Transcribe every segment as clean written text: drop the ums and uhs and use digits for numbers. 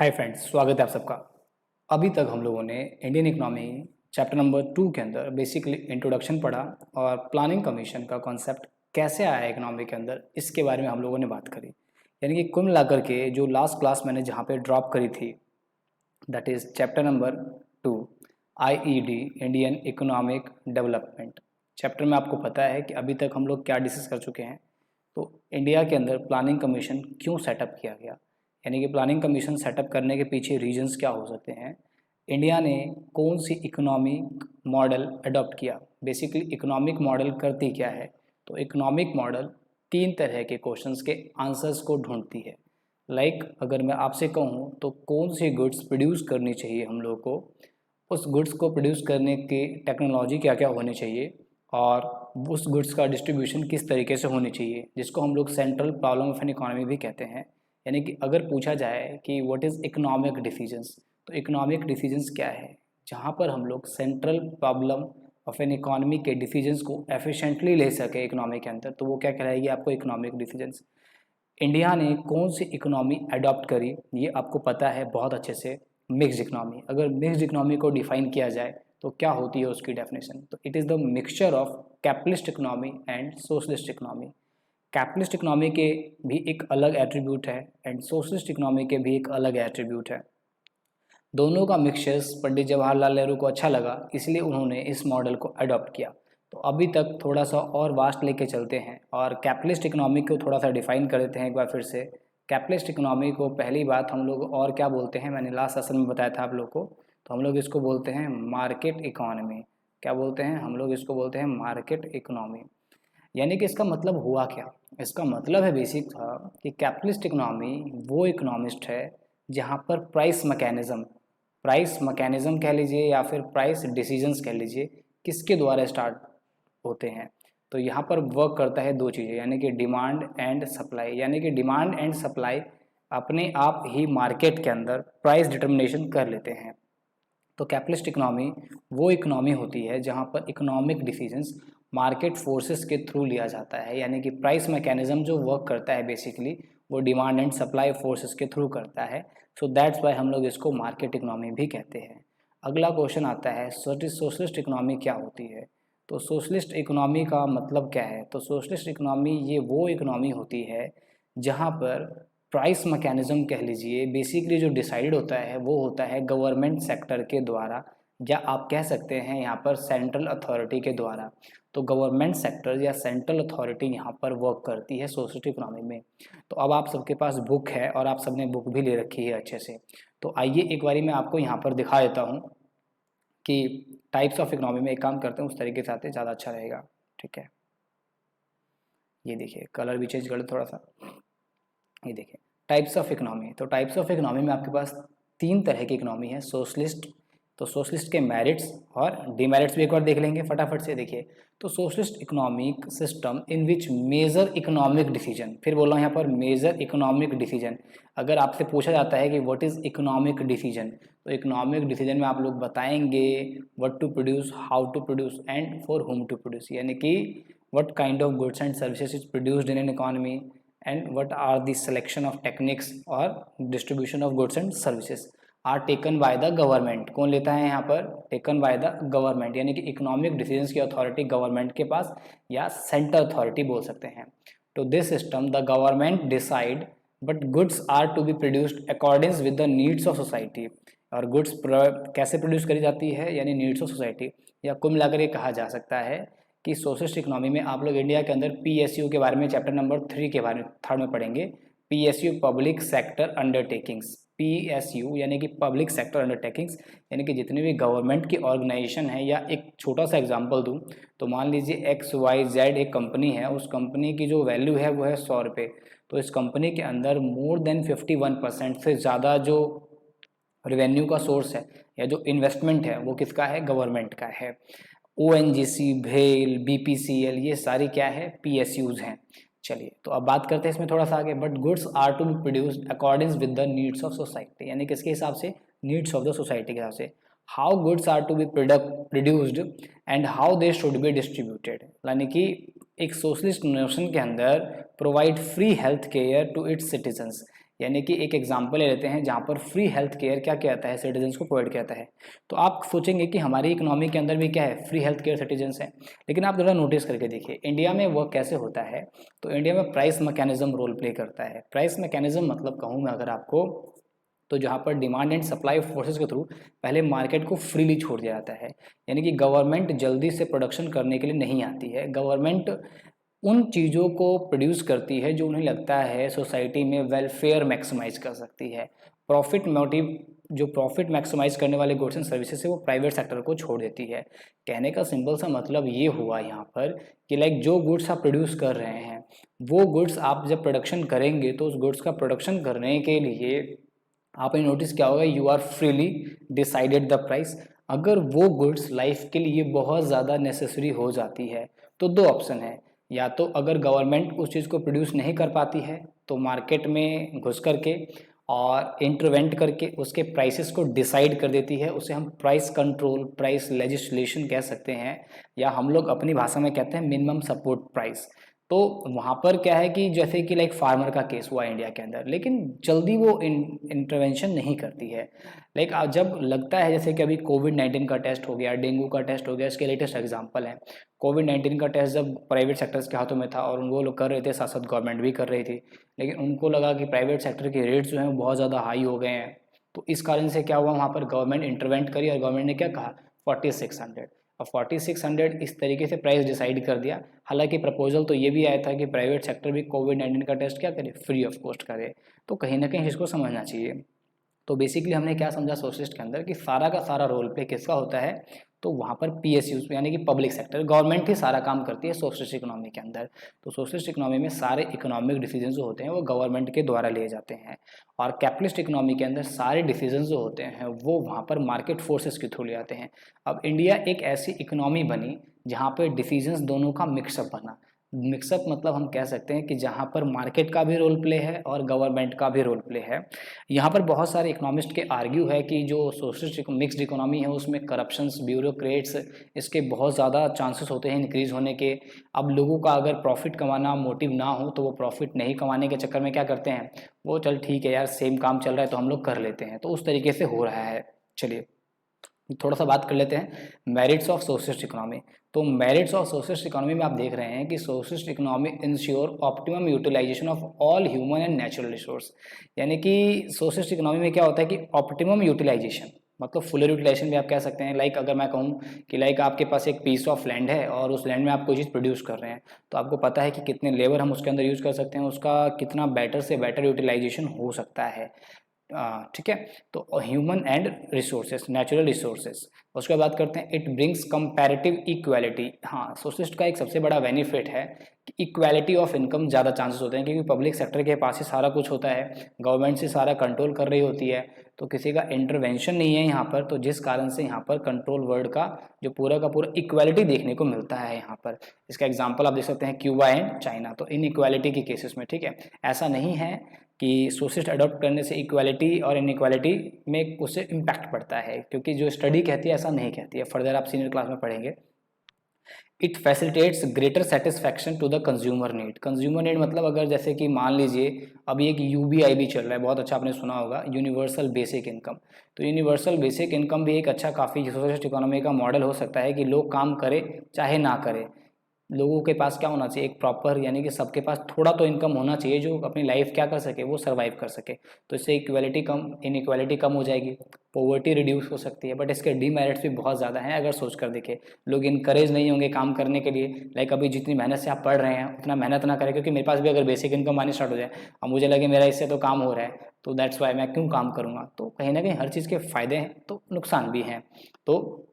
Hi friends, स्वागत है आप सबका। अभी तक हम लोगों ने इंडियन इकोनॉमी चैप्टर नंबर 2 के अंदर बेसिकली इंट्रोडक्शन पढ़ा और प्लानिंग कमीशन का कॉन्सेप्ट कैसे आया इकोनॉमी के अंदर, इसके बारे में हम लोगों ने बात करी। यानी कि कुल मिलाकर के जो लास्ट क्लास मैंने जहाँ पे ड्रॉप करी थी, that is chapter number 2 IED Indian economic development chapter में। आपको पता है कि अभी तक हम लोग क्या डिस्कस कर चुके हैं। तो इंडिया के अंदर प्लानिंग कमीशन क्यों सेटअप किया गया, यानी कि प्लानिंग कमीशन सेटअप करने के पीछे रीजंस क्या हो सकते हैं, इंडिया ने कौन सी इकोनॉमिक मॉडल अडॉप्ट किया, बेसिकली इकोनॉमिक मॉडल करती क्या है। तो इकोनॉमिक मॉडल 3 तरह के क्वेश्चंस के आंसर्स को ढूंढती है। अगर मैं आपसे कहूँ तो कौन सी गुड्स प्रोड्यूस करनी चाहिए हम लोग को, उस गुड्स को प्रोड्यूस करने की टेक्नोलॉजी क्या क्या होनी चाहिए, और उस गुड्स का डिस्ट्रीब्यूशन किस तरीके से होनी चाहिए, जिसको हम लोग central problem of an economy भी कहते हैं। यानी कि अगर पूछा जाए कि व्हाट इज़ इकोनॉमिक डिसीजंस, तो इकोनॉमिक डिसीजंस क्या है, जहाँ पर हम लोग central problem of an economy के डिसीजंस को एफिशिएंटली ले सके इकोनॉमी के अंदर, तो वो क्या कहलाएगी आपको इकोनॉमिक डिसीजंस। इंडिया ने कौन सी इकोनॉमी अडॉप्ट करी, ये आपको पता है बहुत अच्छे से, मिक्स्ड इकोनॉमी। अगर मिक्स्ड इकोनॉमी को डिफाइन किया जाए तो क्या होती है उसकी डेफिनेशन, तो it is the mixture of capitalist economy and socialist economy. Capitalist economy के भी एक अलग एट्रीब्यूट है एंड सोशलिस्ट इकोनॉमी के भी एक अलग एट्रीब्यूट है। दोनों का मिक्सचर्स पंडित जवाहरलाल नेहरू को अच्छा लगा, इसलिए उन्होंने इस मॉडल को अडॉप्ट किया। तो अभी तक थोड़ा सा और वास्ट लेके चलते हैं और कैपिटलिस्ट इकोनॉमी को थोड़ा सा डिफाइन कर देते हैं एक बार फिर से। कैपिटलिस्ट इकोनॉमी को पहली बात हम लोग और क्या बोलते हैं, मैंने लास्ट सेशन में बताया था आप लोग को, तो हम लोग इसको बोलते हैं मार्केट इकोनॉमी। क्या बोलते हैं हम लोग इसको, बोलते हैं मार्केट इकोनॉमी। यानी कि इसका मतलब हुआ क्या, इसका मतलब है बेसिक था कि कैपिटलिस्ट इकोनॉमी वो इकोनॉमिस्ट है जहाँ पर प्राइस मैकेनिज्म कह लीजिए या फिर प्राइस डिसीजंस कह लीजिए, किसके द्वारा स्टार्ट होते हैं। तो यहाँ पर वर्क करता है दो चीज़ें, यानी कि डिमांड एंड सप्लाई। यानी कि डिमांड एंड सप्लाई अपने आप ही मार्केट के अंदर प्राइस डिटर्मिनेशन कर लेते हैं। तो कैपिटलिस्ट इकोनॉमी वो इकोनॉमी होती है जहाँ पर इकोनॉमिक डिसीजंस मार्केट फोर्सेस के थ्रू लिया जाता है, यानी कि प्राइस मैकेनिज्म जो वर्क करता है बेसिकली वो डिमांड एंड सप्लाई फोर्सेस के थ्रू करता है। सो दैट्स वाई हम लोग इसको मार्केट इकोनॉमी भी कहते हैं। अगला क्वेश्चन आता है सोशलिस्ट इकोनॉमी क्या होती है। तो सोशलिस्ट इकोनॉमी का मतलब क्या है, तो सोशलिस्ट इकोनॉमी ये वो इकोनॉमी होती है जहाँ पर प्राइस मैकेनिज्म कह लीजिए बेसिकली जो डिसाइड होता है वो होता है गवर्नमेंट सेक्टर के द्वारा, या आप कह सकते हैं यहाँ पर सेंट्रल अथॉरिटी के द्वारा। तो गवर्नमेंट सेक्टर या सेंट्रल अथॉरिटी यहाँ पर वर्क करती है सोशलिस्ट इकोनॉमी में। तो अब आप सबके पास बुक है और आप सबने बुक भी ले रखी है अच्छे से, तो आइए एक बारी मैं आपको यहाँ पर दिखा देता हूँ कि टाइप्स ऑफ इकोनॉमी में एक काम करते हैं उस तरीके से आते ज़्यादा अच्छा रहेगा। ठीक है, ये देखिए कलर भी चेंज कर लो थोड़ा सा। ये देखिए टाइप्स ऑफ इकोनॉमी। तो टाइप्स ऑफ इकोनॉमी में आपके पास 3 तरह की इकोनॉमी है सोशलिस्ट। तो सोशलिस्ट के मेरिट्स और डिमेरिट्स भी एक बार देख लेंगे फटाफट से। देखिए तो socialist economic system in which major economic decision, फिर बोल रहा हूँ यहाँ पर मेजर इकोनॉमिक डिसीजन। अगर आपसे पूछा जाता है कि व्हाट इज़ इकोनॉमिक डिसीजन, तो इकोनॉमिक डिसीजन में आप लोग बताएंगे what to produce, how to produce and for whom to produce. यानी कि what kind of goods and services is produced in an economy and what are the selection of techniques or distribution of goods and services are taken by the government। कौन लेता है यहाँ पर, taken by the government, यानी कि economic decisions की authority government के पास या सेंट्रल अथॉरिटी बोल सकते हैं। तो this system the government decide but goods are to be produced according with the needs of society. और गुड्स कैसे प्रोड्यूस करी जाती है, यानी नीड्स ऑफ सोसाइटी, या कुल मिलाकर ये कहा जा सकता है कि सोशलिस्ट इकोनॉमी में आप लोग इंडिया के अंदर पीएसयू के बारे में चैप्टर नंबर 3 के बारे में थर्ड में पढ़ेंगे। PSU public sector undertakings, PSU यानी कि पब्लिक सेक्टर अंडरटेकिंग्स, यानी कि जितने भी गवर्नमेंट की ऑर्गेनाइजेशन है। या एक छोटा सा एग्जांपल दूं तो मान लीजिए XYZ एक कंपनी है, उस कंपनी की जो वैल्यू है वो है 100 रुपये। तो इस कंपनी के अंदर मोर देन 51% से ज़्यादा जो रेवेन्यू का सोर्स है या जो इन्वेस्टमेंट है वो किसका है, गवर्नमेंट का है। ONGC, भेल, BPCL ये सारी क्या है, PSUs हैं। चलिए तो अब बात करते हैं इसमें थोड़ा सा आगे। But goods are to be produced according with the needs of society, यानी किसके हिसाब से, नीड्स ऑफ द सोसाइटी के हिसाब से। How goods are to be produced and how they should be distributed, यानी कि एक सोशलिस्ट नोशन के अंदर provide free health care to its citizens, यानी कि एक एग्जांपल ले लेते हैं जहाँ पर फ्री हेल्थ केयर क्या कहता है, सिटीजन्स को प्रोवाइड करता है। तो आप सोचेंगे कि हमारी इकोनॉमी के अंदर भी क्या है, फ्री हेल्थ केयर सिटीजन्स हैं। लेकिन आप थोड़ा नोटिस करके देखिए इंडिया में वर्क कैसे होता है। तो इंडिया में प्राइस मैकेनिज्म रोल प्ले करता है। प्राइस मैकेनिज्म मतलब कहूँ मैं अगर आपको, तो जहाँ पर डिमांड एंड सप्लाई फोर्सेस के थ्रू पहले मार्केट को फ्रीली छोड़ दिया जाता है। यानी कि गवर्नमेंट जल्दी से प्रोडक्शन करने के लिए नहीं आती है। गवर्नमेंट उन चीज़ों को प्रोड्यूस करती है जो उन्हें लगता है सोसाइटी में वेलफेयर मैक्सिमाइज कर सकती है। प्रॉफिट मोटिव, जो प्रॉफिट मैक्सिमाइज करने वाले गुड्स एंड सर्विसेज है वो प्राइवेट सेक्टर को छोड़ देती है। कहने का सिंपल सा मतलब ये हुआ यहाँ पर कि लाइक जो गुड्स आप प्रोड्यूस कर रहे हैं वो गुड्स आप जब प्रोडक्शन करेंगे तो उस गुड्स का प्रोडक्शन करने के लिए आपने नोटिस किया होगा you are freely decided the price. अगर वो गुड्स लाइफ के लिए बहुत ज़्यादा नेसेसरी हो जाती है तो दो ऑप्शन है, या तो अगर गवर्नमेंट उस चीज़ को प्रोड्यूस नहीं कर पाती है तो मार्केट में घुस करके और इंटरवेंट करके उसके प्राइसेस को डिसाइड कर देती है। उसे हम प्राइस कंट्रोल, प्राइस लेजिस्लेशन कह सकते हैं, या हम लोग अपनी भाषा में कहते हैं मिनिमम सपोर्ट प्राइस। तो वहाँ पर क्या है कि जैसे कि लाइक फार्मर का केस हुआ इंडिया के अंदर, लेकिन जल्दी वो इंटरवेंशन नहीं करती है। लाइक जब लगता है जैसे कि अभी कोविड-19 का टेस्ट हो गया, डेंगू का टेस्ट हो गया, इसके लेटेस्ट एग्जांपल है। कोविड-19 का टेस्ट जब प्राइवेट सेक्टर्स के हाथों में था और वो लोग कर रहे थे, साथ साथ गवर्नमेंट भी कर रही थी, लेकिन उनको लगा कि प्राइवेट सेक्टर के रेट्स जो हैं वो बहुत ज़्यादा हाई हो गए हैं। तो इस कारण से क्या हुआ, वहाँ पर गवर्नमेंट इंटरवेंट करी और गवर्नमेंट ने क्या कहा 4600। और 4600 इस तरीके से प्राइस डिसाइड कर दिया। हालांकि प्रपोजल तो ये भी आया था कि प्राइवेट सेक्टर भी कोविड-19 का टेस्ट क्या करे, फ्री ऑफ कॉस्ट करे। तो कहीं ना कहीं इसको समझना चाहिए। तो बेसिकली हमने क्या समझा सोशलिस्ट के अंदर कि सारा का सारा रोल प्ले किसका होता है, तो वहाँ पर पीएसयू यानी कि पब्लिक सेक्टर, गवर्नमेंट ही सारा काम करती है सोशलिस्ट इकोनॉमी के अंदर। तो सोशलिस्ट इकोनॉमी में सारे इकोनॉमिक डिसीजन जो होते हैं वो गवर्नमेंट के द्वारा लिए जाते हैं, और कैपिटलिस्ट इकोनॉमी के अंदर सारे डिसीजन जो होते हैं वो वहाँ पर मार्केट फोर्सेस के थ्रू ले आते हैं। अब इंडिया एक ऐसी इकोनॉमी बनी जहाँ पर डिसीजंस दोनों का मिक्सअप बना। मिक्सअप मतलब हम कह सकते हैं कि जहाँ पर मार्केट का भी रोल प्ले है और गवर्नमेंट का भी रोल प्ले है। यहाँ पर बहुत सारे इकोनॉमिस्ट के आर्ग्यू है कि जो सोशलिस्ट मिक्स्ड इकोनॉमी है उसमें करप्शंस, ब्यूरोक्रेट्स, इसके बहुत ज़्यादा चांसेस होते हैं इंक्रीज़ होने के। अब लोगों का अगर प्रॉफिट कमाना मोटिव ना हो तो वो प्रॉफिट नहीं कमाने के चक्कर में क्या करते हैं, वो चल ठीक है यार सेम काम चल रहा है तो हम लोग कर लेते हैं। तो उस तरीके से हो रहा है। चलिए थोड़ा सा बात कर लेते हैं मेरिट्स ऑफ सोशलिस्ट इकोनॉमी। तो मेरिट्स ऑफ सोशलिस्ट इकोनॉमी में आप देख रहे हैं कि socialist economy ensure optimum utilisation of all human and natural resource. यानी कि सोशलिस्ट इकोनॉमी में क्या होता है कि ऑप्टिमम यूटिलाइजेशन मतलब फुलर यूटिलाइजेशन भी आप कह सकते हैं। लाइक अगर मैं कहूँ कि लाइक आपके पास एक पीस ऑफ लैंड है और उस लैंड में आप कोई चीज़ प्रोड्यूस कर रहे हैं, तो आपको पता है कि कितने लेबर हम उसके अंदर यूज़ कर सकते हैं, उसका कितना बेटर से बेटर यूटिलाइजेशन हो सकता है। ठीक है। तो human and resources, natural resources. उसके बाद करते हैं इट ब्रिंग्स कंपैरेटिव इक्वालिटी। हाँ, सोशलिस्ट का एक सबसे बड़ा बेनिफिट है कि इक्वालिटी ऑफ इनकम ज़्यादा चांसेस होते हैं, क्योंकि पब्लिक सेक्टर के पास ही सारा कुछ होता है, गवर्नमेंट से सारा कंट्रोल कर रही होती है, तो किसी का इंटरवेंशन नहीं है यहाँ पर। तो जिस कारण से यहाँ पर कंट्रोल वर्ड का जो पूरा का पूरा इक्वालिटी देखने को मिलता है यहाँ पर। इसका एग्जाम्पल आप देख सकते हैं क्यूबा एंड चाइना। तो इन इक्वालिटी के केसेस में ठीक है, ऐसा नहीं है कि सोशलिस्ट अडॉप्ट करने से इक्वालिटी और इनइक्वालिटी में उससे इम्पैक्ट पड़ता है, क्योंकि जो स्टडी कहती है ऐसा नहीं कहती है। फर्दर आप सीनियर क्लास में पढ़ेंगे। It facilitates greater satisfaction to the consumer need. Consumer need मतलब अगर जैसे कि मान लीजिए अभी एक यूबीआई भी चल रहा है, बहुत अच्छा आपने सुना होगा, यूनिवर्सल बेसिक इनकम। तो यूनिवर्सल बेसिक इनकम भी एक अच्छा काफ़ी सोशलिस्ट इकोनॉमी का मॉडल हो सकता है कि लोग काम करें चाहे ना करें, लोगों के पास क्या होना चाहिए, एक प्रॉपर यानी कि सबके पास थोड़ा तो इनकम होना चाहिए जो अपनी लाइफ क्या कर सके, वो सर्वाइव कर सके। तो इससे इक्वालिटी कम, इनइक्वालिटी कम हो जाएगी, पॉवर्टी रिड्यूस हो सकती है। बट इसके डीमेरिट्स भी बहुत ज़्यादा हैं। अगर सोच कर देखें, लोग इनकरेज नहीं होंगे काम करने के लिए। लाइक अभी जितनी मेहनत से आप पढ़ रहे हैं उतना मेहनत ना करें, क्योंकि मेरे पास भी अगर बेसिक इनकम आनी स्टार्ट हो जाए और मुझे लगे मेरा इससे तो काम हो रहा है, तो दैट्स वाई मैं क्यों काम करूँगा। तो कहीं ना कहीं हर चीज़ के फ़ायदे हैं तो नुकसान भी हैं। तो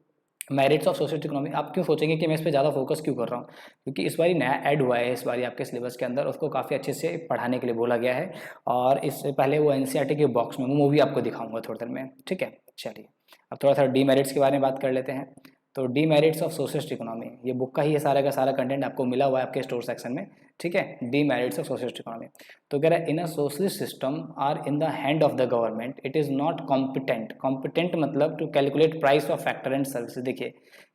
मेरिट्स ऑफ सोशलिस्ट इकोनॉमी, आप क्यों सोचेंगे कि मैं इस पे ज़्यादा फोकस क्यों कर रहा हूँ, क्योंकि इस बारी नया ऐड हुआ है, इस बारी आपके सिलेबस के अंदर उसको काफ़ी अच्छे से पढ़ाने के लिए बोला गया है। और इससे पहले वो एनसीईआरटी के बॉक्स में वो मूवी आपको दिखाऊंगा थोड़ी देर में। ठीक है, चलिए अब थोड़ा सा डीमेरिट्स के बारे में बात कर लेते हैं। तो डीमेरिट्स ऑफ सोशलिस्ट इकोनॉमी, ये बुक का ही है, सारा का सारा कंटेंट आपको मिला हुआ है आपके स्टोर सेक्शन में। ठीक है, डीमेरिट्स ऑफ सोशलिस्ट इकोनॉमी। तो कह रहा है in a socialist system are in the hand of the government, it is not competent. Competent मतलब to calculate price of factor and service. देखिए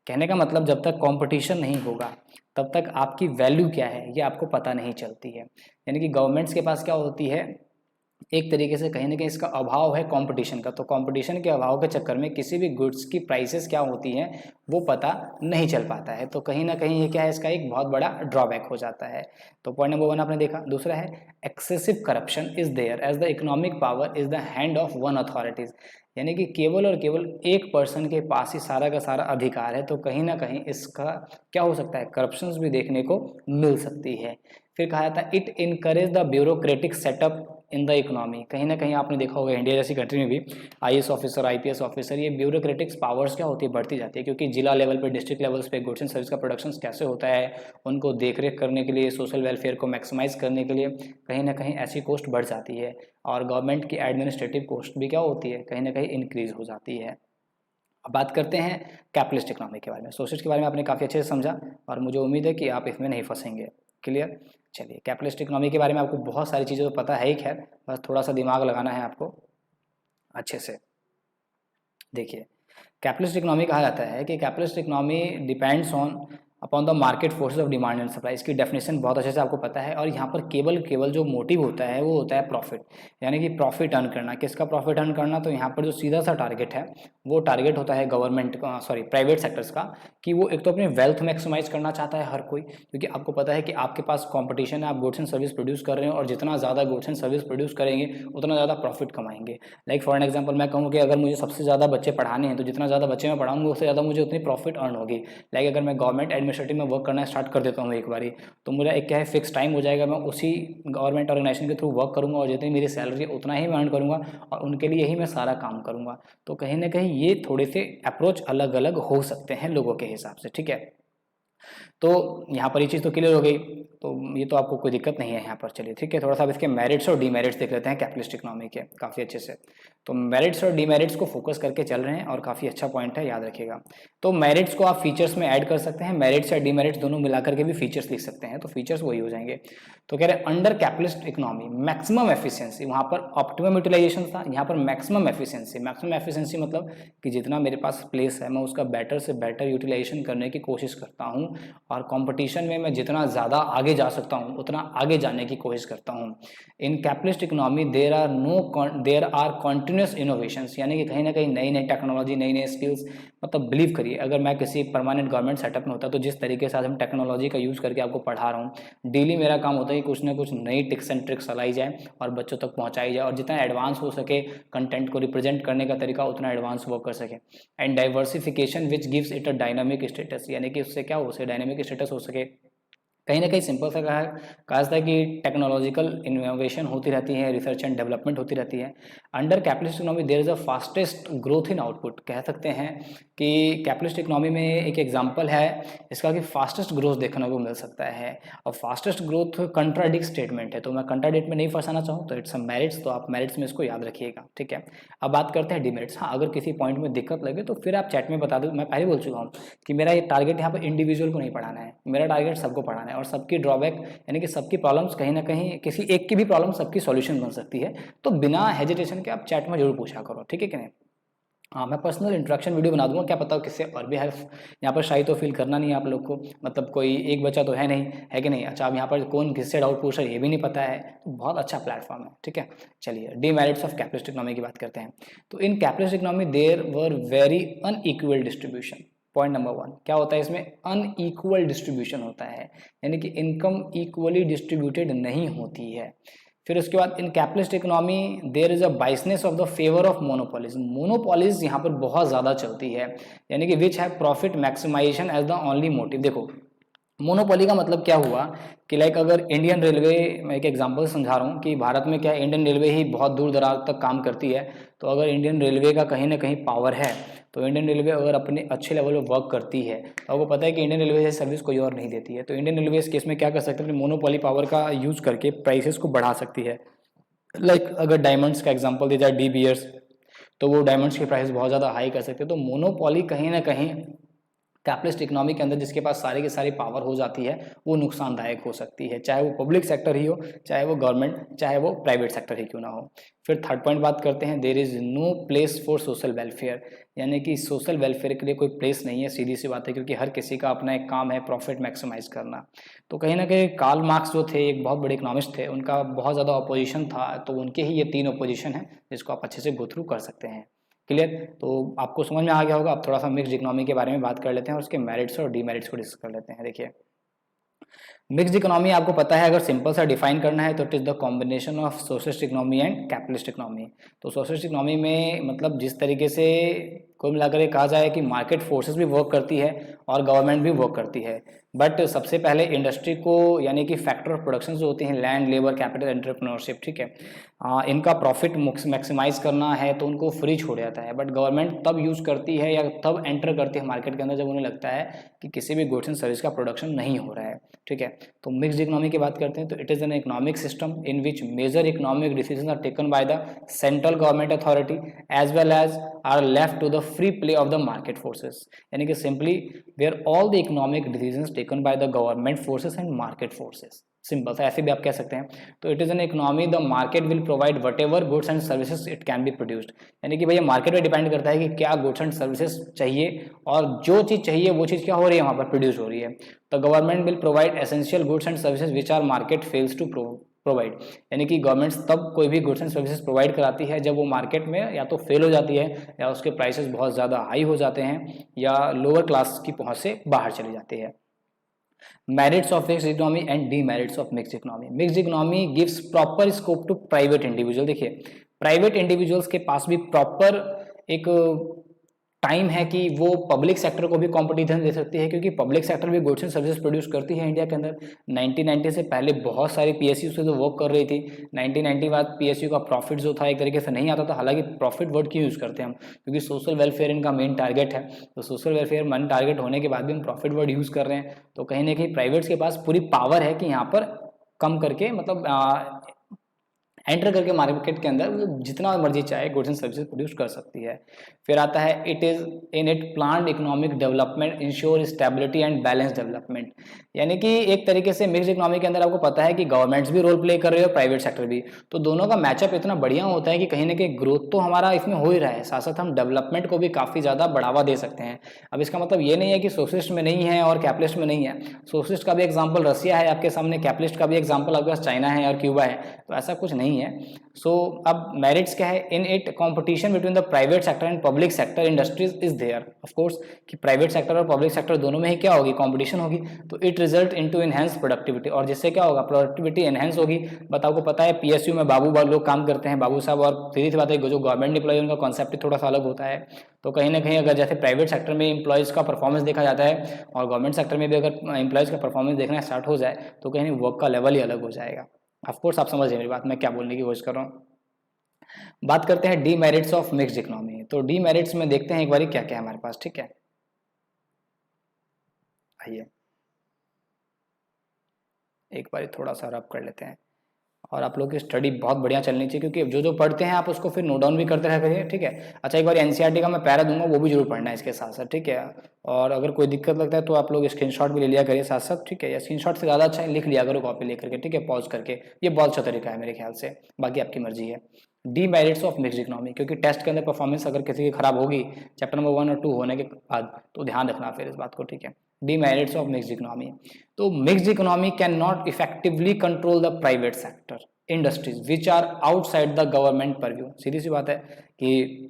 कहने का मतलब जब तक कंपटीशन नहीं होगा तब तक आपकी वैल्यू क्या है ये आपको पता नहीं चलती है। यानी कि गवर्नमेंट्स के पास क्या होती है, एक तरीके से कहीं ना कहीं इसका अभाव है कंपटीशन का। तो कंपटीशन के अभाव के चक्कर में किसी भी गुड्स की प्राइसेस क्या होती हैं वो पता नहीं चल पाता है। तो कहीं ना कहीं ये क्या है, इसका एक बहुत बड़ा ड्रॉबैक हो जाता है। तो पॉइंट नंबर 1 आपने देखा। दूसरा है excessive corruption is there as the economic power is the hand of one authorities, यानी कि केवल और केवल एक पर्सन के पास ही सारा का सारा अधिकार है। तो कहीं ना कहीं इसका क्या हो सकता है, करप्शंस भी देखने को मिल सकती है। फिर कहा जाता है it encourage the bureaucratic setup in the economy. कहीं ना कहीं आपने देखा होगा इंडिया जैसी कंट्री में भी आईएएस ऑफिसर, आईपीएस ऑफिसर, ये ब्यूरोक्रेटिक पावर्स क्या होती है, बढ़ती जाती है। क्योंकि जिला लेवल पे, डिस्ट्रिक्ट लेवल्स पे गुड्स एंड सर्विस का प्रोडक्शन कैसे होता है, उनको देखरेख करने के लिए, सोशल वेलफेयर को मैक्सिमाइज करने के लिए कहीं ना कहीं ऐसी कॉस्ट बढ़ जाती है। और गवर्नमेंट की एडमिनिस्ट्रेटिव कॉस्ट भी क्या होती है, कहीं ना कहीं इंक्रीज हो जाती है। अब बात करते हैं कैपिटलिस्ट इकोनॉमी के बारे में। सोशलिस्ट के बारे में आपने काफ़ी अच्छे से समझा और मुझे उम्मीद है कि आप इसमें नहीं फंसेंगे। क्लियर। चलिए, कैपिटलिस्ट इकोनॉमी के बारे में आपको बहुत सारी चीज़ें तो पता है ही, खैर बस थोड़ा सा दिमाग लगाना है आपको अच्छे से। देखिए, कैपिटलिस्ट इकोनॉमी कहा जाता है कि capitalist economy depends on upon the market forces of demand and supply. इसकी डेफिनेशन बहुत अच्छे से आपको पता है। और यहाँ पर केवल केवल जो मोटिव होता है वो होता है प्रॉफिट, यानी कि प्रॉफिट अर्न करना। किसका प्रॉफिट अर्न करना, तो यहाँ पर जो सीधा सा टारगेट है वो टारगेट होता है गवर्नमेंट का, सॉरी प्राइवेट सेक्टर्स का, कि वो एक तो अपनी वेल्थ मैक्सिमाइज करना चाहता है हर कोई। क्योंकि आपको पता है कि आपके पास कॉम्पिटिशन है, आप गुड्स एंड सर्विस प्रोड्यूस कर रहे हैं और जितना ज़्यादा गुड्स एंड सर्विस प्रोड्यूस करेंगे उतना ज़्यादा प्रॉफिट कमाएंगे। लाइक फॉर एन एग्जाम्पल मैं कहूँ कि अगर मुझे सबसे ज़्यादा बच्चे पढ़ाने हैं तो जितना ज़्यादा बच्चे मैं पढ़ाऊंगा उससे ज़्यादा मुझे उतनी प्रॉफिट अर्न होगी। लाइक अगर मैं गवर्नमेंट एडमिनिस्ट्रेटिव में वर्क करना स्टार्ट कर देता हूँ एक बारी, तो मेरा एक क्या है फिक्स टाइम हो जाएगा, मैं उसी गवर्नमेंट ऑर्गेनाइजेशन के थ्रू वर्क करूँगा और जितनी मेरी सैलरी है उतना ही मैं अर्न करूँगा और उनके लिए ही मैं सारा काम करूँगा। तो कहीं ना कहीं ये थोड़े से अप्रोच अलग अलग हो सकते हैं लोगों के हिसाब से, ठीक है। तो यहाँ पर ये चीज़ तो क्लियर हो गई, तो ये तो आपको कोई दिक्कत नहीं है यहाँ पर। चलिए ठीक है, थोड़ा सा अब इसके मेरिट्स और डीमेरिट्स देख लेते हैं कैपिटलिस्ट इकोनॉमी के काफ़ी अच्छे से। तो मेरिट्स और डीमेरिट्स को फोकस करके चल रहे हैं और काफ़ी अच्छा पॉइंट है, याद रखिएगा। तो मेरिट्स को आप फीचर्स में ऐड कर सकते हैं, मेरिट्स या डीमेरिट्स दोनों मिलाकर के भी फीचर्स लिख सकते हैं, तो फीचर्स वही हो जाएंगे। तो कह रहे हैं under capitalist economy maximum efficiency, वहाँ पर ऑप्टिमम यूटिलाइजेशन था, यहाँ पर मैक्सिमम एफिशिएंसी। मैक्सिमम एफिशिएंसी मतलब कि जितना मेरे पास प्लेस है मैं उसका बेटर से बेटर यूटिलाइजेशन करने की कोशिश करता हूँ और कंपटीशन में मैं जितना ज़्यादा आगे जा सकता हूँ उतना आगे जाने की कोशिश करता हूँ। In capitalist economy there are continuous innovations, यानी कि कहीं ना कहीं नई नई टेक्नोलॉजी, नई नई स्किल्स। मतलब बिलीव करिए, अगर मैं किसी परमानेंट गवर्नमेंट सेटअप में होता तो जिस तरीके से आज हम टेक्नोलॉजी का यूज़ करके आपको पढ़ा रहा हूँ, डेली मेरा काम होता है कि कुछ ना कुछ नई टिप्स एंड ट्रिक्स चलाई जाए और बच्चों तक पहुँचाई जाए और जितना एडवांस हो सके कंटेंट को रिप्रेजेंट करने का तरीका उतना एडवांस वर्क कर सके। And diversification which gives it a dynamic status, यानी कि उससे क्या हो सके, डायनामिक स्टेटस हो सके। कहीं ना कहीं सिंपल सा कहा जाता है कि टेक्नोलॉजिकल इनोवेशन होती रहती है, रिसर्च एंड डेवलपमेंट होती रहती है। Under capitalist economy there is a fastest growth in output. कह सकते हैं कि कैपिटलिस्ट इकोनॉमी में एक एग्जांपल है इसका कि फास्टेस्ट ग्रोथ देखने को मिल सकता है। और फास्टेस्ट ग्रोथ कंट्राडिक्ट स्टेटमेंट है, तो मैं कंट्राडिक्ट में नहीं फंसाना चाहूँ तो इट्स अ मेरिट्स, तो आप मेरिट्स में इसको याद रखिएगा, ठीक है। अब बात करते हैं डिमेरिट्स। हाँ, अगर किसी पॉइंट में दिक्कत लगे तो फिर आप चैट में बता दो। मैं पहले बोल चुका हूँ कि मेरा ये टारगेट यहाँ पर इंडिविजुअल को नहीं पढ़ाना है, मेरा टारगेट सबको पढ़ाना है और सबकी ड्रॉबैक यानी कि सबकी प्रॉब्लम्स कहीं ना कहीं, किसी एक की भी प्रॉब्लम सबकी सॉल्यूशन बन सकती है। तो बिना हेजिटेशन के आप चैट में जरूर पूछा करो, ठीक है कि नहीं। हाँ, मैं पर्सनल इंट्रैक्शन वीडियो बना दूंगा, क्या पता किससे और भी हेल्प। यहाँ पर शायद तो फील करना नहीं है आप लोग को, मतलब कोई एक बच्चा तो है नहीं, है कि नहीं। अच्छा, अब यहाँ पर कौन किससे डाउट पूछ रहा है ये भी नहीं पता है, तो बहुत अच्छा प्लेटफॉर्म है, ठीक है। चलिए, डीमेरिट्स ऑफ कैपिटलिस्ट इकोनॉमी की बात करते हैं। तो in capitalist economy there were very unequal distribution. Point number 1 क्या होता है इसमें, अनइक्वल डिस्ट्रीब्यूशन होता है, यानी कि इनकम इक्वली डिस्ट्रीब्यूटेड नहीं होती है। फिर उसके बाद in capitalist economy there is a biasness of the favour of monopolies. Monopolies यहाँ पर बहुत ज़्यादा चलती है, यानी कि which have profit maximisation as the only motive. देखो, मोनोपोली का मतलब क्या हुआ कि लाइक अगर इंडियन रेलवे, मैं एक एग्जांपल समझा रहा हूँ कि भारत में क्या इंडियन रेलवे ही बहुत दूर दराज तक काम करती है। तो अगर इंडियन रेलवे का कहीं ना कहीं पावर है तो इंडियन रेलवे अगर अपने अच्छे लेवल पर वर्क करती है तो आपको पता है कि इंडियन रेलवे जैसी सर्विस कोई और नहीं देती है। तो इंडियन रेलवे इस केस में क्या कर सकते हैं, अपनी मोनोपोली पावर का यूज करके प्राइसेस को बढ़ा सकती है। लाइक अगर डायमंड्स का एग्जांपल दिया जाए, डी बियर्स, तो वो डायमंड्स की प्राइस बहुत ज़्यादा हाई कर सकते हैं। तो मोनोपोली कहीं ना कहीं कैपिटलिस्ट इकोनॉमी के अंदर जिसके पास सारी की सारी पावर हो जाती है वो नुकसानदायक हो सकती है, चाहे वो पब्लिक सेक्टर ही हो, चाहे वो गवर्नमेंट, चाहे वो प्राइवेट सेक्टर ही क्यों ना हो। फिर थर्ड पॉइंट बात करते हैं, there is no place for social welfare, यानी कि सोशल वेलफेयर के लिए कोई प्लेस नहीं है, सीधी सी बात है, क्योंकि हर किसी का अपना एक काम है प्रॉफिट मैक्सिमाइज करना। तो कहीं ना कहीं कार्ल मार्क्स जो थे एक बहुत बड़े इकोनॉमिस्ट थे, उनका बहुत ज़्यादा अपोजिशन था, तो उनके ही ये 3 अपोजिशन है जिसको आप अच्छे से गो थ्रू कर सकते हैं। क्लियर? तो आपको समझ में आ गया होगा। अब थोड़ा सा मिक्स्ड इकोनॉमी के बारे में बात कर लेते हैं और उसके मेरिट्स और डीमेरिट्स को डिस्कस कर लेते हैं। देखिए, मिक्स्ड इकोनॉमी आपको पता है, अगर सिंपल सा डिफाइन करना है तो it is the combination of socialist economy and capitalist economy. तो सोशलिस्ट इकोनॉमी में मतलब जिस तरीके से कुल मिलाकर ये कहा जाए कि मार्केट फोर्सेस भी वर्क करती है और गवर्नमेंट भी वर्क करती है, बट सबसे पहले इंडस्ट्री को, यानी कि फैक्टर ऑफ प्रोडक्शन जो होते हैं लैंड, लेबर, कैपिटल, एंटरप्रेन्योरशिप, ठीक है, इनका प्रॉफिट मैक्सिमाइज करना है तो उनको फ्री छोड़ जाता है, बट गवर्नमेंट तब यूज़ करती है या तब एंटर करती है मार्केट के अंदर जब उन्हें लगता है कि किसी भी गुड्स एंड सर्विस का प्रोडक्शन नहीं हो रहा है। ठीक है, तो मिक्स्ड इकोनॉमी की बात करते हैं तो it is an economic system in which major economic decision are taken by the central government authority as well as are left to the free play of the market forces, यानी कि simply where all the economic decisions taken by the government forces and market forces. Simple सा ऐसे भी आप कह सकते हैं। तो it is an economy the market will provide whatever goods and services it can be produced, यानी कि भैया मार्केट पे डिपेंड करता है कि क्या गुड्स एंड सर्विसेज चाहिए और जो चीज़ चाहिए वो चीज़ क्या हो रही है वहाँ पर प्रोड्यूस हो रही है। The government will provide essential goods and services which are market fails to provide, यानी कि गवर्नमेंट्स तब कोई भी गुड्स एंड सर्विसेज प्रोवाइड कराती है जब वो मार्केट में या तो फेल हो जाती है या उसके प्राइसेस बहुत ज़्यादा हाई हो जाते हैं या लोअर क्लास की पहुँच से बाहर चले जाते हैं। Merits of mixed economy and demerits of mixed economy. Mixed economy gives proper scope to private individual। देखिए, प्राइवेट इंडिविजुअल्स के पास भी प्रॉपर एक टाइम है कि वो पब्लिक सेक्टर को भी कॉम्पिटिशन दे सकती है, क्योंकि पब्लिक सेक्टर भी गुड्स एंड सर्विसेज प्रोड्यूस करती है इंडिया के अंदर। 1990 से पहले बहुत सारी पीएसयू से तो वर्क कर रही थी। 1990 बाद पीएसयू का प्रॉफिट जो था एक तरीके से नहीं आता था, हालांकि प्रॉफिट वर्ड क्यों यूज़ करते हैं हम, क्योंकि सोशल वेलफेयर इनका मेन टारगेट है। तो सोशल वेलफेयर मेन टारगेट होने के बाद भी हम प्रॉफिट वर्ड यूज़ कर रहे हैं, तो कहीं ना कहीं प्राइवेट्स के पास पूरी पावर है कि यहाँ पर कम करके मतलब एंटर करके मार्केट के अंदर वो जितना मर्जी चाहे गुड्स एंड सर्विसेज प्रोड्यूस कर सकती है। फिर आता है it is in it planned economic development ensure stability and balance development, यानी कि एक तरीके से मिक्स्ड इकोनॉमी के अंदर आपको पता है कि गवर्नमेंट्स भी रोल प्ले कर रहे हो, प्राइवेट सेक्टर भी, तो दोनों का मैचअप इतना बढ़िया होता है कि कहीं ना कहीं ग्रोथ तो हमारा इसमें हो ही रहा है, साथ साथ हम डेवलपमेंट को भी काफ़ी ज़्यादा बढ़ावा दे सकते हैं। अब इसका मतलब ये नहीं है कि सोशलिस्ट में नहीं है और कैपिटलिस्ट में नहीं है। सोशलिस्ट का भी एग्जाम्पल रसिया है आपके सामने, कैपिटलिस्ट का भी एग्जाम्पल आपके पास चाइना है और क्यूबा है, तो ऐसा कुछ नहीं है। अब मेरिट्स क्या है, in it competition between the private sector and public sector industries is there. Of course कि प्राइवेट सेक्टर और पब्लिक सेक्टर दोनों में ही क्या होगी, कंपटीशन होगी, तो it result into enhance productivity, और जिससे क्या होगा, प्रोडक्टिविटी एनहेंस होगी। आपको पता है पीएसयू में बाबू लोग काम करते हैं, बाबू साहब, और सीधी सी बात है जो गवर्नमेंट एम्प्लॉय उनका कॉन्सेप्ट थोड़ा सा अलग होता है। तो कहीं ना कहीं अगर जैसे प्राइवेट सेक्टर में एम्प्लॉयज़ का परफॉर्मेंस देखा जाता है और गवर्नमेंट सेक्टर में भी अगर एम्प्लॉयज़ का परफॉर्मेंस देखना स्टार्ट हो जाए तो कहीं वर्क का लेवल ही अलग हो जाएगा। ऑफकोर्स आप समझ रहे मेरी बात, मैं क्या बोलने की कोशिश कर रहा हूँ। बात करते हैं डीमेरिट्स ऑफ मिक्स्ड इकोनॉमी। तो डीमेरिट्स में देखते हैं एक बारी क्या क्या है हमारे पास। ठीक है, आइए एक बारी थोड़ा सा रब कर लेते हैं, और आप लोग की स्टडी बहुत बढ़िया चलनी चाहिए, क्योंकि जो जो पढ़ते हैं आप उसको फिर नोट डाउन भी करते रह करिए। ठीक है, अच्छा एक बार एनसीईआरटी का मैं पैरा दूंगा, वो भी जरूर पढ़ना है इसके साथ साथ। ठीक है, और अगर कोई दिक्कत लगता है तो आप लोग स्क्रीनशॉट भी ले लिया करिए साथ साथ। ठीक है, या स्क्रीनशॉट से ज़्यादा अच्छा है लिख लिया करो कॉपी लेकर के। ठीक है, पॉज करके, ये बहुत अच्छा तरीका है मेरे ख्याल से, बाकी आपकी मर्जी है। डीमेरिट्स ऑफ मिक्स्ड इकोनॉमी, क्योंकि टेस्ट के अंदर परफॉर्मेंस अगर किसी की खराब होगी चैप्टर नंबर 1 और 2 होने के बाद, तो ध्यान रखना फिर इस बात को। ठीक है, डीमेरिट्स ऑफ मिक्स्ड इकोनॉमी। तो mixed economy can not effectively control the private sector industries which are outside the government purview. सीधी सी बात है कि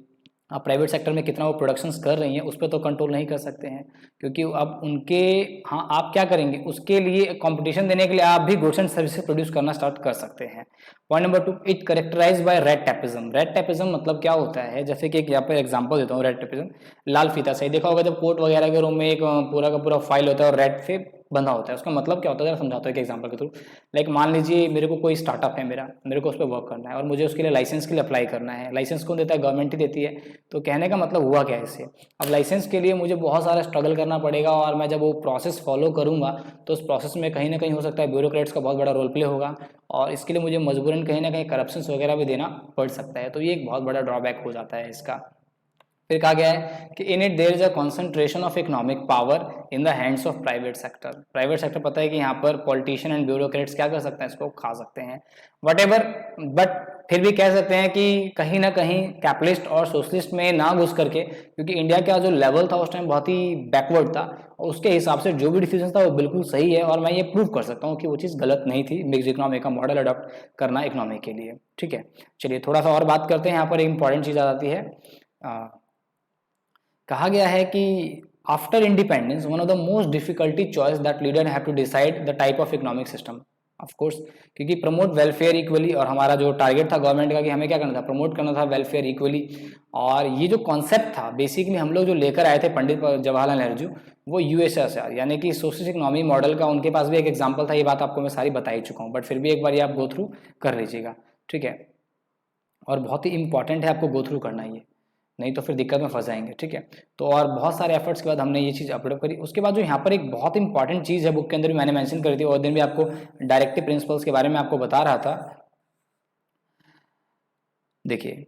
आप प्राइवेट सेक्टर में कितना वो प्रोडक्शंस कर रही हैं उस पर तो कंट्रोल नहीं कर सकते हैं, क्योंकि अब उनके, हाँ आप क्या करेंगे उसके लिए कंपटीशन देने के लिए आप भी गुड्स एंड सर्विसेज प्रोड्यूस करना स्टार्ट कर सकते हैं। Point number 2, it characterise by red tapism. Red tapism मतलब क्या होता है, जैसे कि एक यहाँ पर एग्जांपल देता हूँ। रेड टेपिज्म, लाल फीता सही देखा होगा जब कोर्ट वगैरह के रूम में एक पूरा का पूरा फाइल होता है और रेड से बंधा होता है, उसका मतलब क्या होता है जरा समझाता हूँ एक एग्जांपल के थ्रू। लाइक मान लीजिए मेरे को कोई स्टार्टअप है, मेरे को उस पर वर्क करना है और मुझे उसके लिए लाइसेंस के लिए अप्लाई करना है। लाइसेंस कौन देता है, गवर्नमेंट ही देती है। तो कहने का मतलब हुआ क्या है इससे, अब लाइसेंस के लिए मुझे बहुत सारा स्ट्रगल करना पड़ेगा, और मैं जब वो प्रोसेस फॉलो करूँगा तो उस प्रोसेस में कहीं ना कहीं हो सकता है ब्यूरोक्रेट्स का बहुत बड़ा रोल प्ले होगा, और इसके लिए मुझे मजबूरन कहीं ना कहीं करप्शंस वगैरह भी देना पड़ सकता है। तो ये एक बहुत बड़ा ड्रॉबैक हो जाता है इसका। फिर कहा गया है कि in it there is a concentration of economic power in the hands of private sector. Private sector पता है कि यहाँ पर पॉलिटिशियन एंड ब्यूरोक्रेट्स क्या कर सकते हैं, इसको खा सकते हैं वट एवर, बट फिर भी कह सकते हैं कि कहीं ना कहीं कैपिटलिस्ट और सोशलिस्ट में ना घुस करके, क्योंकि इंडिया का जो लेवल था उस टाइम बहुत ही बैकवर्ड था, और उसके हिसाब से जो भी डिसीजन था वो बिल्कुल सही है, और मैं ये प्रूव कर सकता हूँ कि वो चीज़ गलत नहीं थी, मिक्स इकोनॉमी का मॉडल अडॉप्ट करना इकोनॉमी के लिए। ठीक है, चलिए थोड़ा सा और बात करते हैं। यहाँ पर एक इंपॉर्टेंट चीज़ आ जाती है, कहा गया है कि after independence one of the most difficulty choice that leader have to decide the type of economic system. Of course, क्योंकि प्रमोट वेलफेयर इक्वली, और हमारा जो टारगेट था गवर्नमेंट का कि हमें क्या करना था, प्रमोट करना था वेलफेयर इक्वली। और ये जो कॉन्सेप्ट था बेसिकली हम लोग जो लेकर आए थे पंडित जवाहरलाल नेहरू जी, वो यूएसएसआर यानी कि सोशलिस्ट इकोनॉमी मॉडल का उनके पास भी एक एग्जाम्पल था। ये बात आपको मैं सारी बता ही चुका हूँ, बट फिर भी एक बार ये आप गो थ्रू कर लीजिएगा। ठीक है, और बहुत ही इंपॉर्टेंट है आपको गो थ्रू करना, ये नहीं तो फिर दिक्कत में फंस जाएंगे। ठीक है, तो और बहुत सारे एफर्ट्स के बाद हमने ये चीज़ अपलोड करी। उसके बाद जो यहाँ पर एक बहुत इंपॉर्टेंट चीज़ है बुक के अंदर भी मैंने मेंशन करी थी, और दिन भी आपको डायरेक्टिव प्रिंसिपल्स के बारे में आपको बता रहा था। देखिए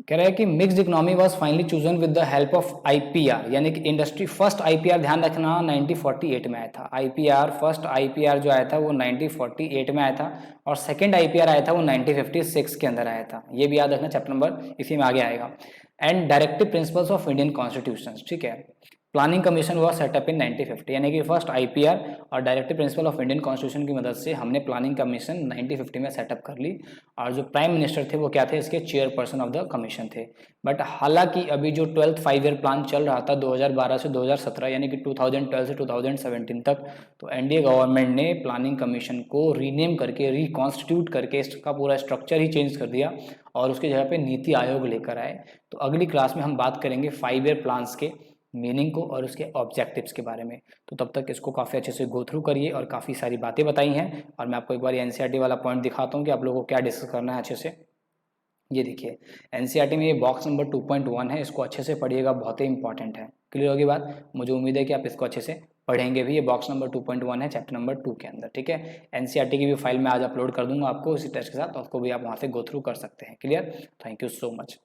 कह रहा है कि mixed economy was finally chosen with the help of IPR, यानी कि इंडस्ट्री फर्स्ट आईपीआर, ध्यान रखना 1948 में आया था। आईपीआर फर्स्ट आईपीआर जो आया था वो 1948 में आया था, और सेकंड आईपीआर आया था वो 1956 के अंदर आया था। ये भी याद रखना, चैप्टर नंबर इसी में आगे आएगा। And directive principles of Indian constitution. ठीक है, प्लानिंग कमीशन हुआ सेटअप इन 1950, यानी कि फर्स्ट आईपीआर और directive principle of Indian constitution की मदद से हमने प्लानिंग कमीशन 1950 में सेटअप कर ली, और जो प्राइम मिनिस्टर थे वो क्या थे, इसके चेयरपर्सन ऑफ द कमीशन थे। बट हालांकि अभी जो 12th 5 ईयर प्लान चल रहा था 2012 से 2017, यानी कि 2012 से 2017 तक, तो एनडीए गवर्नमेंट ने प्लानिंग कमीशन को रीनेम करके, रिकॉन्स्टिट्यूट करके इसका पूरा स्ट्रक्चर ही चेंज कर दिया, और उसकी जगह पे नीति आयोग लेकर आए। तो अगली क्लास में हम बात करेंगे 5 ईयर प्लान्स के मीनिंग को और उसके ऑब्जेक्टिव्स के बारे में। तो तब तक इसको काफ़ी अच्छे से गो थ्रू करिए, और काफ़ी सारी बातें बताई हैं, और मैं आपको एक बार एनसीईआरटी वाला पॉइंट दिखाता हूँ कि आप लोगों को क्या डिस्कस करना है अच्छे से। ये देखिए एनसीईआरटी में ये बॉक्स नंबर 2.1 है, इसको अच्छे से पढ़िएगा, बहुत ही इंपॉर्टेंट है। क्लियर होगी बात? मुझे उम्मीद है कि आप इसको अच्छे से पढ़ेंगे भी। ये बॉक्स नंबर 2.1 है चैप्टर नंबर 2 के अंदर। ठीक है, एनसीईआरटी की भी फाइल मैं आज अपलोड कर दूंगा आपको इसी टेस्ट के साथ, तो उसको भी आप वहाँ से गो थ्रू कर सकते हैं। Clear? Thank you so much.